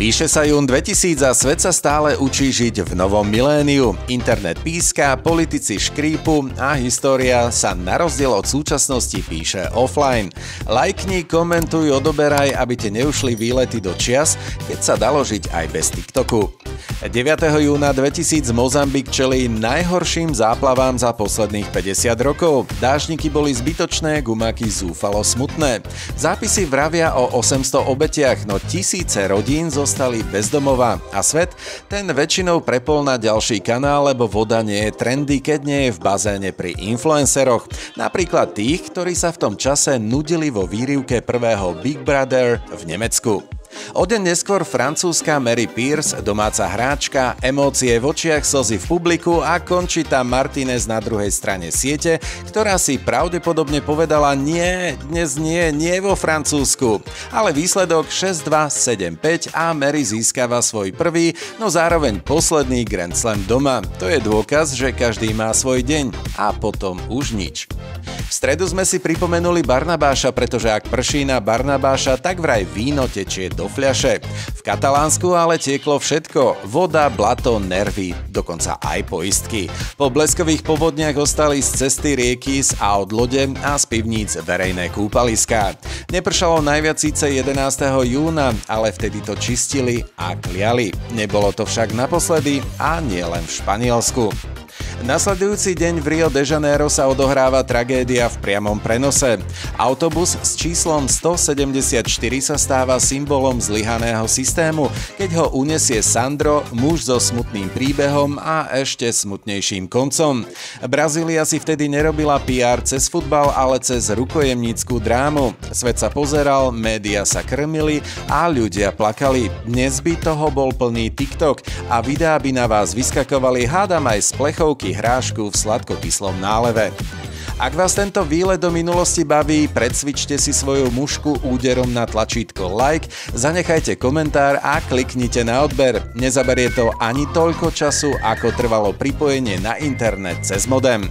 Píše sa jún 2000 a svet sa stále učí žiť v novom miléniu. Internet píska, politici škrípu a história sa na rozdiel od súčasnosti píše offline. Lajkni, komentuj, odoberaj, aby ti neušli výlety do čias, keď sa dalo žiť aj bez TikToku. 9. júna 2000 Mozambik čelí najhorším záplavám za posledných 50 rokov. Dážniky boli zbytočné, gumáky zúfalo smutné. Zápisy vravia o 800 obetiach, no tisíce rodín zostali bez domova. A svet? Ten väčšinou prepol na ďalší kanál, lebo voda nie je trendy, keď nie je v bazéne pri influenceroch. Napríklad tých, ktorí sa v tom čase nudili vo výrivke prvého Big Brother v Nemecku. O deň neskôr francúzska Mary Pierce, domáca hráčka, emócie v očiach, slzy v publiku a Conchita Martinez na druhej strane siete, ktorá si pravdepodobne povedala dnes nie vo Francúzsku. Ale výsledok 6-2, 7-5 a Mary získava svoj prvý, no zároveň posledný Grand Slam doma. To je dôkaz, že každý má svoj deň a potom už nič. V stredu sme si pripomenuli Barnabáša, pretože ak prší na Barnabáša, tak vraj víno tečie do fľaše. V Katalánsku ale tieklo všetko. Voda, blato, nervy, dokonca aj poistky. Po bleskových povodniach ostali z cesty rieky, z aut lode a z pivníc verejné kúpaliská. Nepršalo najviac síce 11. júna, ale vtedy to čistili a kliali. Nebolo to však naposledy a nie len v Španielsku. Nasledujúci deň v Rio de Janeiro sa odohráva tragédia v priamom prenose. Autobus s číslom 174 sa stáva symbolom zlyhaného systému, keď ho unesie Sandro, muž so smutným príbehom a ešte smutnejším koncom. Brazília si vtedy nerobila PR cez futbal, ale cez rukojemnícku drámu. Svet sa pozeral, médiá sa krmili a ľudia plakali. Dnes by toho bol plný TikTok a videá by na vás vyskakovali hádam aj z plechovky hrášku v sladkokyslom náleve. Ak vás tento výlet do minulosti baví, precvičte si svoju mužku úderom na tlačítko like, zanechajte komentár a kliknite na odber. Nezaberie to ani toľko času, ako trvalo pripojenie na internet cez modem.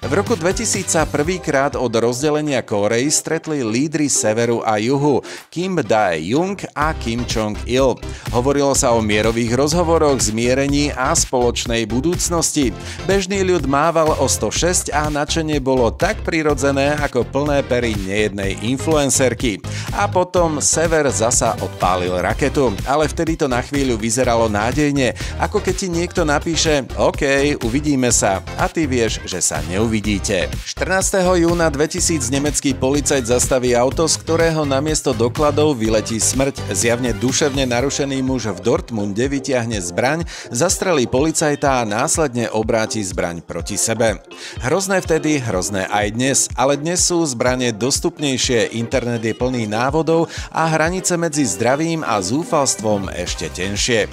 V roku 2000 sa prvýkrát od rozdelenia Kórey stretli lídri severu a juhu Kim Dae-jung a Kim Jong-il. Hovorilo sa o mierových rozhovoroch, zmierení a spoločnej budúcnosti. Bežný ľud mával o 106 a nadšenie bolo tak prirodzené ako plné pery nejednej influencerky. A potom sever zasa odpálil raketu, ale vtedy to na chvíľu vyzeralo nádejne, ako keď ti niekto napíše OK, uvidíme sa a ty vieš, že sa neuvidíte. 14. júna 2000 nemecký policajt zastaví auto, z ktorého namiesto dokladov vyletí smrť. Zjavne duševne narušený muž v Dortmunde vytiahne zbraň, zastrelí policajta a následne obráti zbraň proti sebe. Hrozné vtedy, hrozné aj dnes, ale dnes sú zbrane dostupnejšie, internet je plný návodov a hranice medzi zdravím a zúfalstvom ešte tenšie.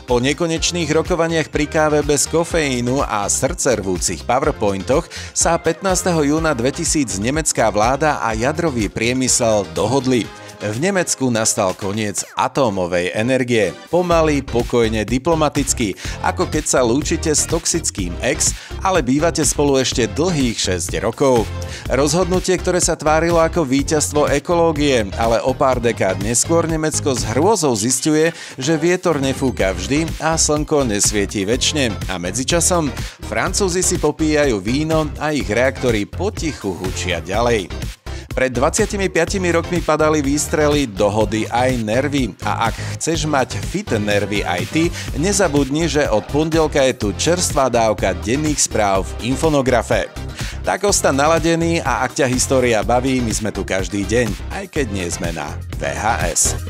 Po nekonečných rokovaniach pri káve bez kofeínu a srdcervúcich powerpointoch sa 15. júna 2000 nemecká vláda a jadrový priemysel dohodli. V Nemecku nastal koniec atómovej energie. Pomaly, pokojne, diplomaticky, ako keď sa lúčite s toxickým ex, ale bývate spolu ešte dlhých 6 rokov. Rozhodnutie, ktoré sa tvárilo ako víťazstvo ekológie, ale o pár dekád neskôr Nemecko s hrôzou zisťuje, že vietor nefúka vždy a slnko nesvietí večne. A medzičasom Francúzi si popíjajú víno a ich reaktory potichu hučia ďalej. Pred 25 rokmi padali výstrely, dohody aj nervy. A ak chceš mať fit nervy aj ty, nezabudni, že od pondelka je tu čerstvá dávka denných správ v Infonografe. Tak ostaň naladený a ak ťa história baví, my sme tu každý deň, aj keď nie sme na VHS.